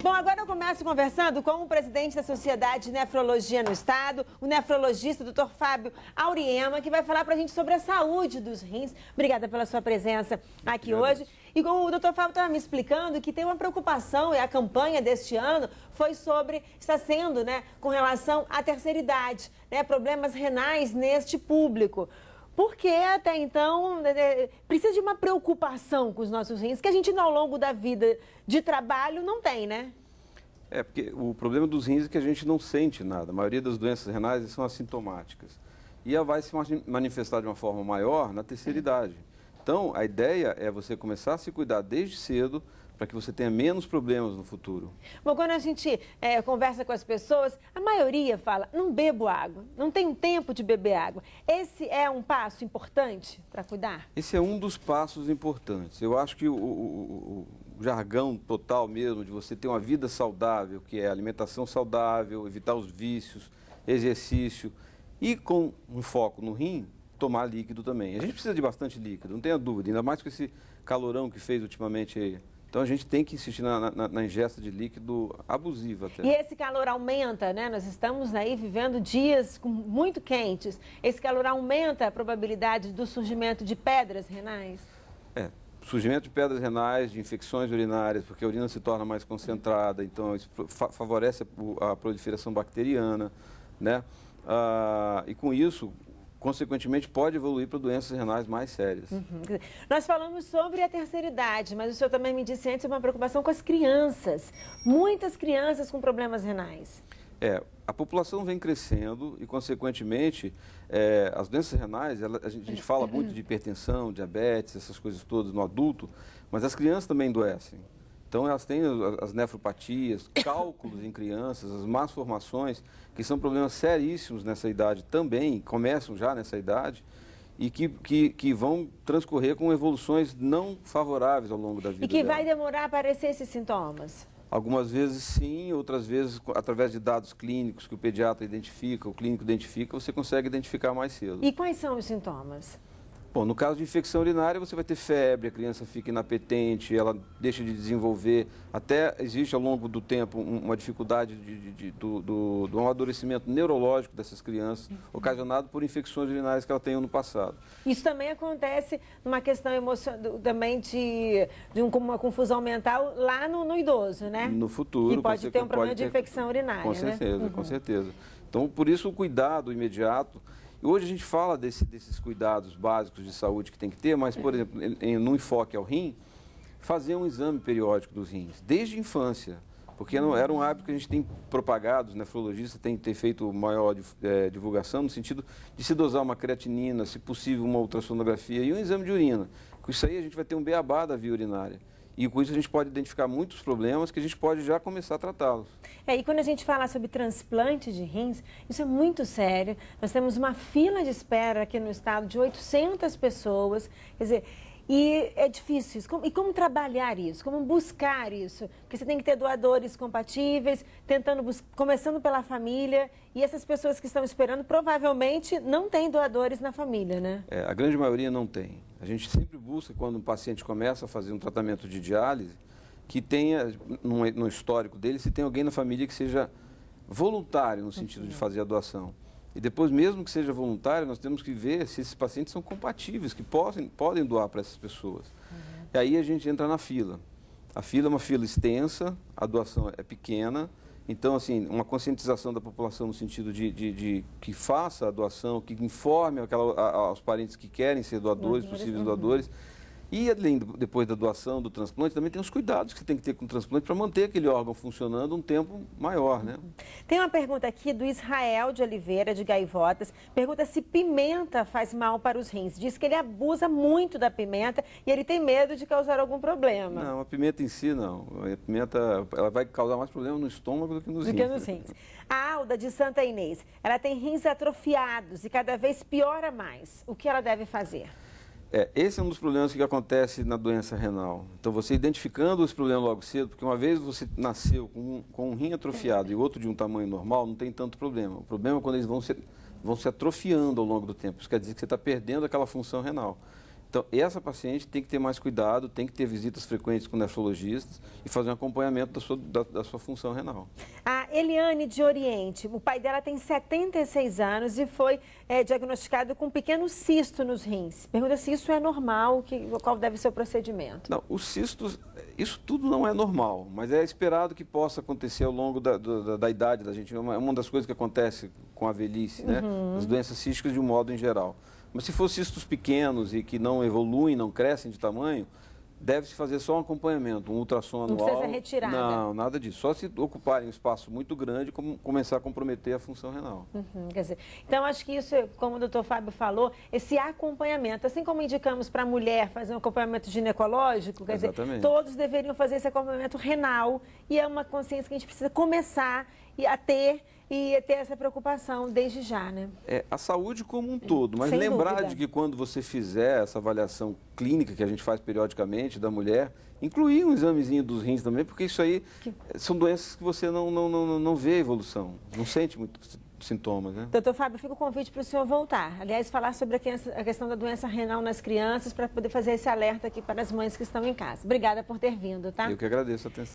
Bom, agora eu começo conversando com o presidente da Sociedade de Nefrologia no Estado, o nefrologista Dr. Fábio Auriema, que vai falar para a gente sobre a saúde dos rins. Obrigada pela sua presença aqui hoje. E como o Dr. Fábio estava me explicando, que tem uma preocupação, e a campanha deste ano foi sobre, está sendo, com relação à terceira idade, problemas renais neste público. Porque até então precisa de uma preocupação com os nossos rins, que a gente ao longo da vida de trabalho não tem, né? Porque o problema dos rins é que a gente não sente nada. A maioria das doenças renais são assintomáticas. E ela vai se manifestar de uma forma maior na terceira idade. Então, a ideia é você começar a se cuidar desde cedo para que você tenha menos problemas no futuro. Bom, quando a gente conversa com as pessoas, a maioria fala, não bebo água, não tenho tempo de beber água. Esse é um passo importante para cuidar? Esse é um dos passos importantes. Eu acho que o jargão total mesmo de você ter uma vida saudável, que é alimentação saudável, evitar os vícios, exercício e com um foco no rim, tomar líquido também. A gente precisa de bastante líquido, não tenha dúvida, ainda mais com esse calorão que fez ultimamente aí. Então, a gente tem que insistir na ingesta de líquido abusiva até. E esse calor aumenta, né? Nós estamos aí vivendo dias muito quentes. Esse calor aumenta a probabilidade do surgimento de pedras renais? Surgimento de pedras renais, de infecções urinárias, porque a urina se torna mais concentrada, então isso favorece a proliferação bacteriana, né? E com isso, consequentemente, pode evoluir para doenças renais mais sérias. Nós falamos sobre a terceira idade, mas o senhor também me disse antes uma preocupação com as crianças. Muitas crianças com problemas renais. A população vem crescendo e, consequentemente, as doenças renais, a gente fala muito de hipertensão, diabetes, essas coisas todas no adulto, mas as crianças também adoecem. Então, elas têm as nefropatias, cálculos em crianças, as más formações, que são problemas seríssimos nessa idade também, começam já nessa idade, e que vão transcorrer com evoluções não favoráveis ao longo da vida. E que vai demorar a aparecer esses sintomas? Algumas vezes sim, outras vezes através de dados clínicos que o pediatra identifica, o clínico identifica, você consegue identificar mais cedo. E quais são os sintomas? Bom, no caso de infecção urinária, você vai ter febre, a criança fica inapetente, ela deixa de desenvolver. Até existe ao longo do tempo uma dificuldade do amadurecimento neurológico dessas crianças, ocasionado por infecções urinárias que ela tem no passado. Isso também acontece numa questão emocional, também de uma confusão mental lá no idoso, né? No futuro. Que pode ter um problema de infecção urinária, com certeza, né? Com certeza. Então, por isso o cuidado imediato. Hoje a gente fala desses cuidados básicos de saúde que tem que ter, mas, por exemplo, no enfoque ao rim, fazer um exame periódico dos rins, desde a infância, porque não era um hábito que a gente tem propagado, os nefrologistas têm feito maior divulgação, no sentido de se dosar uma creatinina, se possível uma ultrassonografia e um exame de urina. Com isso aí a gente vai ter um beabá da via urinária. E com isso a gente pode identificar muitos problemas que a gente pode já começar a tratá-los. E quando a gente fala sobre transplante de rins, isso é muito sério. Nós temos uma fila de espera aqui no estado de 800 pessoas. Quer dizer, e é difícil isso. E como trabalhar isso? Como buscar isso? Porque você tem que ter doadores compatíveis, começando pela família. E essas pessoas que estão esperando provavelmente não têm doadores na família, né? A grande maioria não tem. A gente sempre busca, quando um paciente começa a fazer um tratamento de diálise, que tenha, no histórico dele, se tem alguém na família que seja voluntário no sentido de fazer a doação. E depois, mesmo que seja voluntário, nós temos que ver se esses pacientes são compatíveis, que podem doar para essas pessoas. E aí a gente entra na fila. A fila é uma fila extensa, a doação é pequena. Então, assim, uma conscientização da população no sentido de que faça a doação, que informe aos parentes que querem ser doadores, possíveis doadores. E além, depois da doação, do transplante, também tem os cuidados que você tem que ter com o transplante para manter aquele órgão funcionando um tempo maior, né? Tem uma pergunta aqui do Israel de Oliveira, de Gaivotas. Pergunta se pimenta faz mal para os rins. Diz que ele abusa muito da pimenta e ele tem medo de causar algum problema. Não, a pimenta em si não. A pimenta ela vai causar mais problema no estômago do que nos rins. A Alda, de Santa Inês, ela tem rins atrofiados e cada vez piora mais. O que ela deve fazer? Esse é um dos problemas que acontece na doença renal. Então, você identificando esse problema logo cedo, porque uma vez você nasceu com um rim atrofiado e outro de um tamanho normal, não tem tanto problema. O problema é quando eles vão se atrofiando ao longo do tempo. Isso quer dizer que você está perdendo aquela função renal. Então, essa paciente tem que ter mais cuidado, tem que ter visitas frequentes com nefrologistas e fazer um acompanhamento da sua função renal. A Eliane de Oriente, o pai dela tem 76 anos e foi diagnosticado com um pequeno cisto nos rins. Pergunta se isso é normal, qual deve ser o procedimento. Não, os cistos, isso tudo não é normal, mas é esperado que possa acontecer ao longo da idade da gente. É uma das coisas que acontece com a velhice, né? As doenças císticas de um modo em geral. Mas se for cistos pequenos e que não evoluem, não crescem de tamanho, deve-se fazer só um acompanhamento, um ultrassom anual. Não precisa ser retirada. Não, nada disso. Só se ocuparem um espaço muito grande, como começar a comprometer a função renal. Quer dizer, então, acho que isso, como o doutor Fábio falou, esse acompanhamento, assim como indicamos para a mulher fazer um acompanhamento ginecológico, quer dizer, todos deveriam fazer esse acompanhamento renal e é uma consciência que a gente precisa começar a ter essa preocupação desde já, né? É a saúde como um todo, mas Sem lembrar dúvida. de que quando você fizer essa avaliação clínica que a gente faz periodicamente da mulher, incluir um examezinho dos rins também, porque isso aí são doenças que você não vê evolução, não sente muito sintomas, né? Doutor Fábio, fica o convite para o senhor voltar. Aliás, falar sobre a questão da doença renal nas crianças, para poder fazer esse alerta aqui para as mães que estão em casa. Obrigada por ter vindo, tá? Eu que agradeço a atenção.